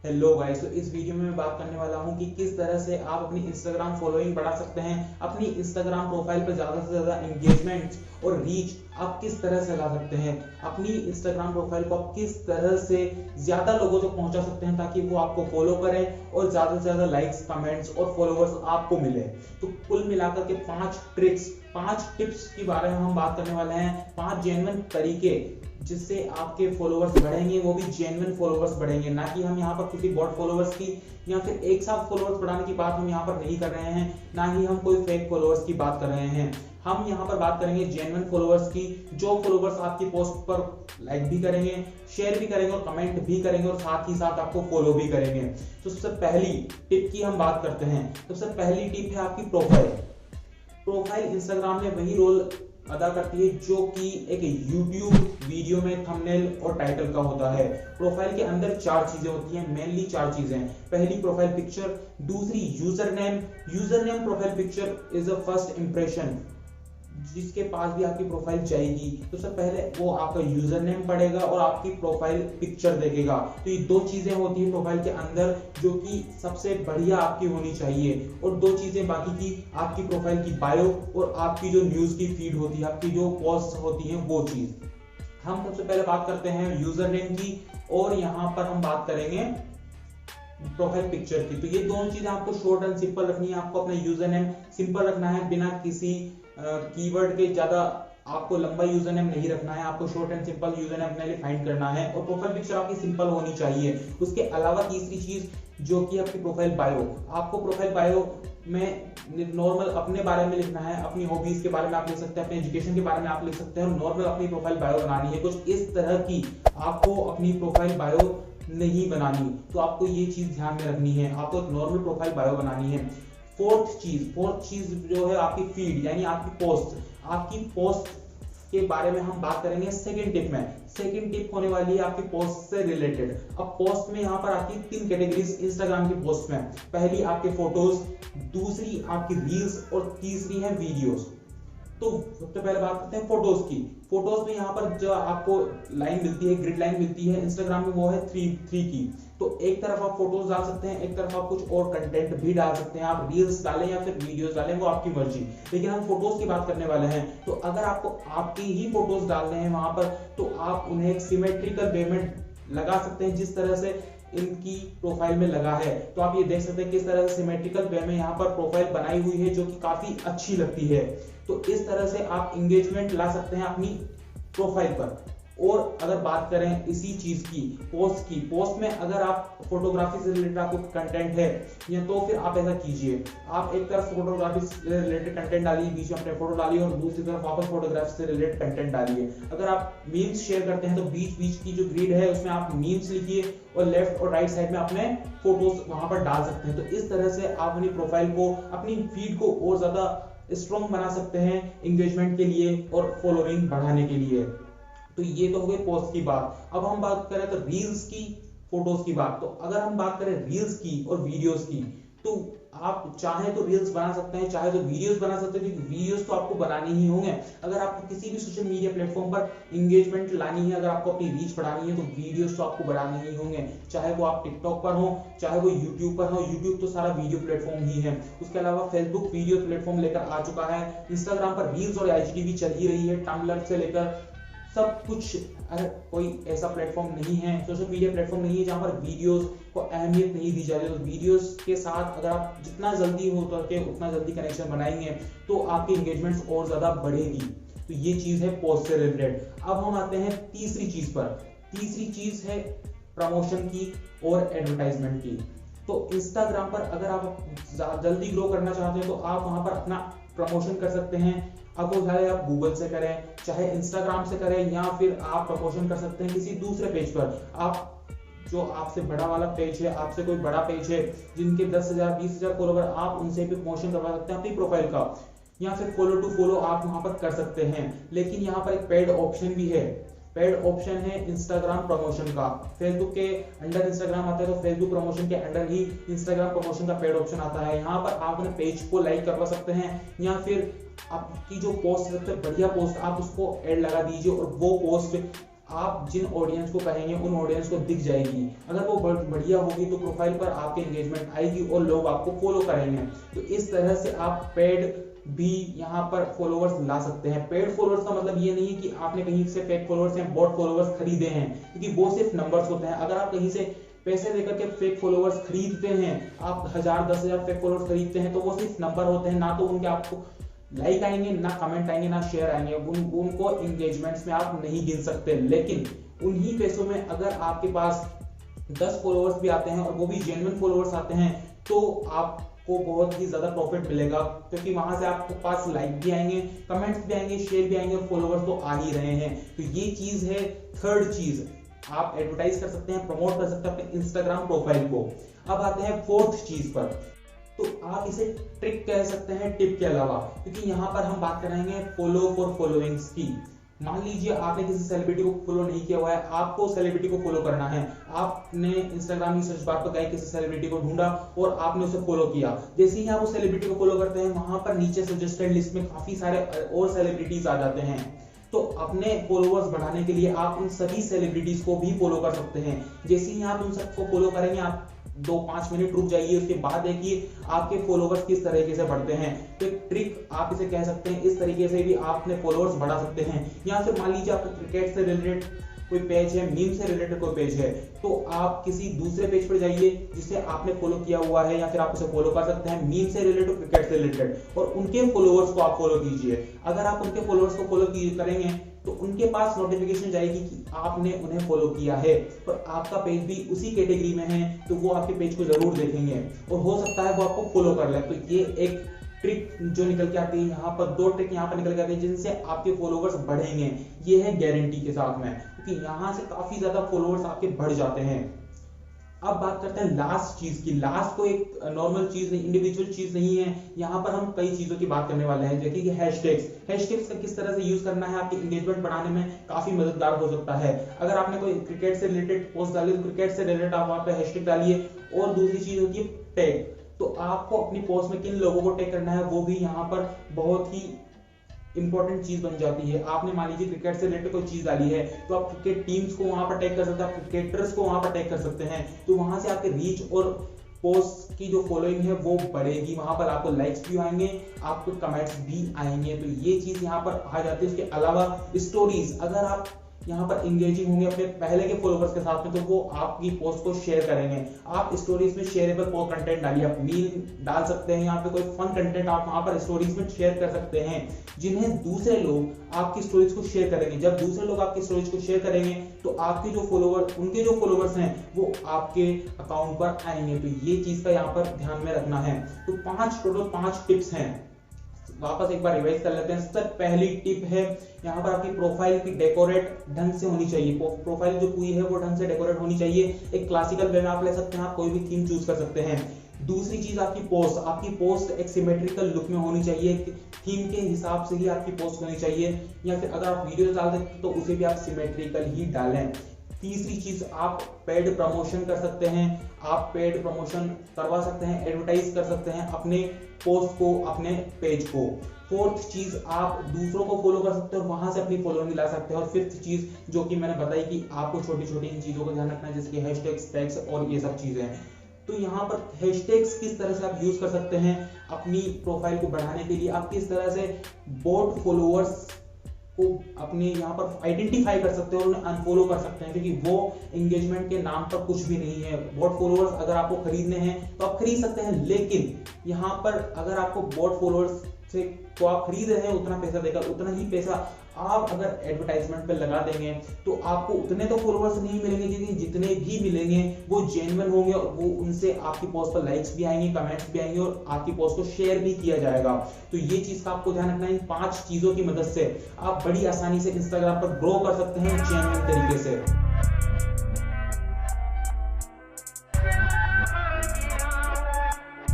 Hello guys, तो इस video में मैं बात करने वाला हूं कि किस तरह से आप अपनी इंस्टाग्राम फॉलोइंग बढ़ा सकते हैं, अपनी इंस्टाग्राम प्रोफाइल पर ज्यादा से ज्यादा एंगेजमेंट और रीच आप किस तरह से ला सकते हैं, अपनी इंस्टाग्राम प्रोफाइल को आप किस तरह से ज्यादा लोगों तक पहुंचा सकते हैं ताकि वो आपको फॉलो करें और ज्यादा से ज्यादा लाइक्स, कमेंट्स और फॉलोअर्स आपको मिले। तो कुल मिलाकर के 5 टिप्स के बारे में हम बात करने वाले हैं, 5 जेन्युइन तरीके जिससे आपके फॉलोअर्स बढ़ेंगे, वो भी जेन्युइन फॉलोअर्स बढ़ेंगे, ना कि हम यहाँ पर किसी बॉट फॉलोअर्स की या फिर एक साथ फॉलोअर्स बढ़ाने की बात हम यहाँ पर नहीं कर रहे हैं, ना ही हम कोई फेक फॉलोअर्स की बात कर रहे हैं। हम यहाँ पर बात करेंगे जेन्युइन फॉलोअर्स की, जो फॉलोअर्स आपकी पोस्ट पर लाइक भी करेंगे, शेयर भी करेंगे और कमेंट भी करेंगे और साथ ही साथ आपको फॉलो भी करेंगे। तो सबसे पहली टिप की हम बात करते हैं। सबसे पहली टिप है आपकी प्रोफाइल इंस्टाग्राम में वही रोल अदा करती है जो कि एक यूट्यूब वीडियो में थंबनेल और टाइटल का होता है। प्रोफाइल के अंदर 4 चीजें होती हैं, मेनली 4 चीजें। पहली प्रोफाइल पिक्चर, दूसरी user name profile picture is a first impression, जिसके पास भी आपकी प्रोफाइल जाएगी तो सबसे पहले वो आपका यूजर नेम पढ़ेगा और आपकी प्रोफाइल पिक्चर देखेगा। तो ये 2 चीजें होती है प्रोफाइल के अंदर जो कि सबसे बढ़िया आपकी होनी चाहिए। और 2 चीजें बाकी की आपकी प्रोफाइल की बायो और आपकी जो न्यूज की फीड होती है, आपकी जो पोस्ट होती है, वो चीज। हम सबसे पहले बात करते हैं यूजर नेम की और यहाँ पर हम बात करेंगे प्रोफाइल पिक्चर की। तो ये दोनों चीजें आपको शॉर्ट एंड सिंपल रखनी है। आपको अपना यूजर नेम सिंपल रखना है, बिना किसी कीवर्ड के ज्यादा आपको लंबा यूजर नेम नहीं रखना है। आपको short and simple user name अपने लिए फाइंड करना है और प्रोफाइल पिक्चर आपकी सिंपल होनी चाहिए। उसके अलावा तीसरी चीज जो कि आपकी प्रोफाइल बायो, आपको प्रोफाइल बायो में नॉर्मल अपने बारे में लिखना है, अपनी हॉबीज के बारे में आप लिख सकते हैं, अपने एजुकेशन के बारे में आप लिख सकते हैं और नॉर्मल अपनी प्रोफाइल बायो बनानी है। कुछ इस तरह की आपको अपनी प्रोफाइल बायो नहीं बनानी, तो आपको ये चीज ध्यान में रखनी है। आपको एक नॉर्मल प्रोफाइल बायो बनानी है। फोर्थ चीज जो है आपकी फीड, यानी आपकी पोस्ट के बारे में हम बात करेंगे सेकंड टिप में। सेकंड टिप होने वाली है आपकी पोस्ट से रिलेटेड। अब पोस्ट में यहाँ पर आती है 3 कैटेगरीज इंस्टाग्राम की पोस्ट में। पहली आपके फोटोज, दूसरी आपकी रील्स और तीसरी है वीडियोस। तो सबसे पहले बात करते हैं फोटोज की। फोटोज में यहाँ पर जो आपको लाइन मिलती है, ग्रिड लाइन मिलती है, इंस्टाग्राम में वो है 3 की। तो एक तरफ आप फोटोज डाल सकते हैं, एक तरफ आप कुछ और कंटेंट भी डाल सकते हैं। आप रील्स डालें या फिर वीडियोस डालें, वो आपकी मर्जी। लेकिन हम फोटोज की बात करने वाले हैं। तो अगर आपको आपकी ही फोटोज डालने हैं वहां पर, तो आप उन्हें एक सिमेट्रिकल वे में लगा सकते हैं जिस तरह से इनकी प्रोफाइल में लगा है। तो आप ये देख सकते हैं किस तरह से सिमेट्रिकल वे में यहाँ पर प्रोफाइल बनाई हुई है, जो कि काफी अच्छी लगती है। तो इस तरह से आप एंगेजमेंट ला सकते हैं अपनी प्रोफाइल पर। और अगर बात करें इसी चीज की पोस्ट में अगर आप फोटोग्राफी से रिलेटेड आपको कंटेंट है, या तो फिर आप ऐसा कीजिए, आप एक तरफ फोटोग्राफी से रिलेटेड कंटेंट डालिए, बीच में अपने फोटो डालिए और दूसरी तरफ वापस फोटोग्राफी से रिलेटेड कंटेंट डालिए। अगर आप मीम्स शेयर करते हैं तो बीच की जो ग्रिड है उसमें आप मीम्स लिखिए और लेफ्ट और राइट साइड में अपने फोटोज वहां पर डाल सकते हैं। तो इस तरह से आप अपनी प्रोफाइल को, अपनी फीड को और ज्यादा स्ट्रॉन्ग बना सकते हैं एंगेजमेंट के लिए और फॉलोइंग बढ़ाने के लिए। तो ये तो हो गई पोस्ट की बात। अब हम बात करें तो रील्स की, फोटोज की बात। तो अगर हम बात करें रील्स की और वीडियोस की, तो आप चाहे तो रील्स बना सकते हैं, चाहे तो वीडियोस बना सकते हैं, क्योंकि वीडियोस तो आपको बनानी ही होंगे। अगर आपको किसी भी सोशल मीडिया प्लेटफॉर्म पर एंगेजमेंट लानी है, अगर आपको अपनी रीच बढ़ानी है, तो वीडियोस तो आपको बनाने ही होंगे। चाहे वो आप टिकटॉक पर हो, चाहे वो यूट्यूब पर हो। यूट्यूब तो सारा वीडियो प्लेटफॉर्म ही है। उसके अलावा फेसबुक वीडियो प्लेटफॉर्म लेकर आ चुका है। इंस्टाग्राम पर रील्स और आईजीटीवी चल ही रही है, टम्बलर से लेकर सब कुछ। अगर कोई ऐसा प्लेटफॉर्म नहीं है, सोशल मीडिया प्लेटफॉर्म नहीं है जहां पर वीडियोस को अहमियत नहीं दी जा रही, तो वीडियोस के साथ अगर आप जितना जल्दी हो करके उतना जल्दी कनेक्शन बनाएंगे तो आपकी एंगेजमेंट्स और ज्यादा बढ़ेगी। तो ये चीज है पोस्ट से रिलेटेड। अब हम आते हैं तीसरी चीज पर। तीसरी चीज है प्रमोशन की और एडवर्टाइजमेंट की। तो इंस्टाग्राम पर अगर आप जल्दी ग्रो करना चाहते हैं तो आप वहां पर अपना प्रमोशन कर सकते हैं। अब वो चाहे आप गूगल से करें, चाहे इंस्टाग्राम से करें, या फिर आप प्रमोशन कर सकते हैं किसी दूसरे पेज पर। आप जो आपसे बड़ा वाला पेज है, आपसे कोई बड़ा पेज है जिनके 10,000 20,000 फॉलोवर, आप उनसे भी प्रमोशन करवा सकते हैं अपनी प्रोफाइल का, या फिर फॉलो टू फॉलो आप वहां पर कर सकते हैं। लेकिन यहाँ पर एक पेड ऑप्शन भी है। पेड ऑप्शन है इंस्टाग्राम प्रमोशन का। फेसबुक के अंडर इंस्टाग्राम आता है तो फेसबुक प्रमोशन के अंडर ही इंस्टाग्राम प्रमोशन का पेड ऑप्शन आता है। यहाँ पर आप अपने पेज को लाइक करवा सकते हैं, या फिर आपकी जो पोस्ट सबसे बढ़िया पोस्ट आप उसको ऐड लगा दीजिए और वो पोस्ट आप जिन ऑडियंस को कहेंगे उन ऑडियंस को दिख जाएगी। अगर वो बढ़िया होगी तो प्रोफाइल पर आपके एंगेजमेंट आएगी और लोग आपको फॉलो करेंगे। तो इस तरह से आप पेड भी यहाँ पर फॉलोवर्स ला सकते हैं। पेड फॉलोवर्स का मतलब ये नहीं है कि आपने कहीं से फेक फॉलोवर्स या बॉट फॉलोवर्स खरीदे हैं, क्योंकि वो सिर्फ नंबर्स होते हैं। अगर आप कहीं से पैसे देकर के फेक फॉलोवर्स खरीदते हैं, आप 1000 10,000 फेक फॉलोवर्स खरीदते हैं, तो वो सिर्फ नंबर होते हैं, ना तो उनके आपको लाइक आएंगे, ना कमेंट आएंगे, ना शेयर आएंगे, उनको एंगेजमेंट्स में आप नहीं गिन सकते। लेकिन उन्हीं पैसों में अगर आपके पास 10 फॉलोवर्स भी आते हैं और वो भी जेन्युइन फॉलोवर्स आते हैं, तो आपको बहुत ही ज्यादा प्रॉफिट मिलेगा, क्योंकि वहां से आपके पास लाइक भी आएंगे, कमेंट्स भी आएंगे, शेयर भी आएंगे और फॉलोवर्स तो आ ही रहे हैं। तो ये चीज है थर्ड चीज, आप एडवर्टाइज कर सकते हैं, प्रमोट कर सकते हैं अपने इंस्टाग्राम प्रोफाइल को। अब आते हैं फोर्थ चीज पर, तो आप इसे ट्रिक कह सकते हैं टिप के अलावा, क्योंकि यहाँ पर हम बात करेंगे फॉलो फॉर फॉलोइंग्स की। मान लीजिए आपने किसी सेलिब्रिटी को फॉलो नहीं किया हुआ है, आपको सेलिब्रिटी को फॉलो करना है। आपने इंस्टाग्राम की सर्च बार पर गए, किसी सेलिब्रिटी को ढूंढा और आपने उसे फॉलो किया। जैसे ही आप उस सेलिब्रिटी को फॉलो करते हैं, वहां पर नीचे सजेस्टेड लिस्ट में काफी सारे और सेलिब्रिटीज आ जाते हैं। तो अपने फॉलोवर्स बढ़ाने के लिए आप उन सभी सेलिब्रिटीज को भी फॉलो कर सकते हैं। जैसे ही आप उन सबको फॉलो करेंगे, आप 2-5 मिनट रुक जाइए, उसके बाद देखिए आपके फॉलोवर्स किस तरीके से बढ़ते हैं। तो एक ट्रिक आप इसे कह सकते हैं, इस तरीके से भी आप अपने फॉलोवर्स बढ़ा सकते हैं। यहाँ से मान लीजिए आपको क्रिकेट से रिलेटेड कोई पेज है, मीम से रिलेटेड कोई पेज है, तो आप किसी दूसरे पेज पर जाइए जिसे आपने फॉलो किया हुआ है, या फिर आप उसे फॉलो कर सकते हैं मीम से रिलेटेड, क्रिकेट से रिलेटेड, और उनके फॉलोवर्स को आप फॉलो कीजिए। अगर आप उनके फॉलोवर्स को फॉलो करेंगे तो उनके पास नोटिफिकेशन जाएगी कि आपने उन्हें फॉलो किया है, और आपका पेज भी उसी कैटेगरी में है, तो वो आपके पेज को जरूर देखेंगे और हो सकता है वो आपको फॉलो कर ले। तो ये एक ट्रिक जो निकल के आती है, यहाँ पर 2 ट्रिक यहाँ पर निकल के आती है जिनसे आपके फॉलोवर्स बढ़ेंगे। ये है गारंटी के साथ में, क्योंकि यहाँ से काफी ज्यादा फॉलोवर्स आपके बढ़ जाते हैं। अब बात करते हैं लास्ट चीज की। लास्ट को एक नॉर्मल चीज नहीं, इंडिविजुअल चीज नहीं है, यहाँ पर हम कई चीजों की बात करने वाले हैं, जैसे कि हैशटैग्स का किस तरह से यूज करना है आपके एंगेजमेंट बढ़ाने में काफी मददगार हो सकता है। अगर आपने कोई क्रिकेट से रिलेटेड पोस्ट डाली तो क्रिकेट से रिलेटेड आप वहां पे हैशटैग डालिए। और दूसरी चीज होती है टैग, तो आपको अपनी पोस्ट में किन लोगों को टैग करना है वो भी यहाँ पर बहुत ही इंपॉर्टेंट चीज बन जाती है। आपने मान लीजिए क्रिकेट से रिलेटेड कोई चीज डाली है, तो आप क्रिकेट टीम्स को वहां पर टैग कर सकते हैं, आप क्रिकेटर्स को वहां पर टैग कर सकते हैं। तो वहां से आपके रीच और पोस्ट की जो फॉलोइंग है वो बढ़ेगी, वहां पर आपको लाइक्स भी आएंगे, आपको कमेंट्स भी आएंगे। तो ये चीज यहाँ पर आ जाती है। उसके अलावा स्टोरीज, अगर आप यहाँ पर इंगेजिंग होंगे अपने पहले के फॉलोवर्स के साथ में, तो वो आपकी पोस्ट को शेयर करेंगे। आप स्टोरीज में शेयरेबल कंटेंट डालिए, आप मीम डाल सकते हैं, यहाँ पे कोई फन कंटेंट आप वहां पर स्टोरीज में शेयर कर सकते हैं, जिन्हें दूसरे लोग आपकी स्टोरीज को शेयर करेंगे। जब दूसरे लोग आपकी स्टोरीज को शेयर करेंगे तो आपके जो फॉलोवर, उनके जो फॉलोवर्स हैं वो आपके अकाउंट पर आएंगे। तो ये चीज का यहाँ पर ध्यान में रखना है। तो टोटल 5 टिप्स हैं, वापस एक बार रिवाइज कर लेते हैं। सबसे पहली टिप है, यहाँ पर आपकी प्रोफाइल की डेकोरेट ढंग से होनी चाहिए। प्रोफाइल जो पूरी है वो ढंग से डेकोरेट होनी चाहिए। एक क्लासिकल वे में आप ले सकते हैं, आप कोई भी थीम चूज कर सकते हैं। दूसरी चीज आपकी पोस्ट एक सिमेट्रिकल लुक में होनी चाहिए, थीम के हिसाब से ही आपकी पोस्ट होनी चाहिए, या फिर अगर आप वीडियो डाल देते तो उसे भी आप सिमेट्रिकल ही डालें। तीसरी चीज, आप पेड प्रमोशन कर सकते हैं, आप पेड प्रमोशन करवा सकते हैं, एडवर्टाइज कर सकते हैं अपने पोस्ट को, अपने पेज को। फोर्थ चीज, आप दूसरों को फॉलो कर सकते हैं और वहां से अपनी फॉलोइंग ला सकते हैं। और फिफ्थ चीज जो कि मैंने बताई कि आपको छोटी छोटी इन चीजों का ध्यान रखना है, जैसे कि हैशटैग्स, टैग्स और ये सब चीजें। तो यहाँ पर हैशटैग्स किस तरह से आप यूज कर सकते हैं अपनी प्रोफाइल को बढ़ाने के लिए, आप किस तरह से बॉट फॉलोअर्स को अपने यहाँ पर आइडेंटिफाई कर सकते हैं और उन्हें अनफॉलो कर सकते हैं, क्योंकि वो एंगेजमेंट के नाम पर कुछ भी नहीं है। बॉट फॉलोअर्स अगर आपको खरीदने हैं तो आप खरीद सकते हैं, लेकिन यहाँ पर अगर आपको बॉट फॉलोअर्स से तो आप खरीद रहे हैं उतना पैसा देकर, उतना ही पैसा आप अगर एडवर्टाइजमेंट पे लगा देंगे तो आपको उतने तो फॉलोअर्स नहीं मिलेंगे, क्योंकि जितने भी मिलेंगे वो जेन्युइन होंगे और वो उनसे आपकी पोस्ट पर लाइक्स भी आएंगे, कमेंट्स भी आएंगे और आपकी पोस्ट को शेयर भी किया जाएगा। तो ये चीज का आपको ध्यान रखना है। इन 5 चीजों की मदद से आप बड़ी आसानी से इंस्टाग्राम पर ग्रो कर सकते हैं जेन्युइन तरीके से।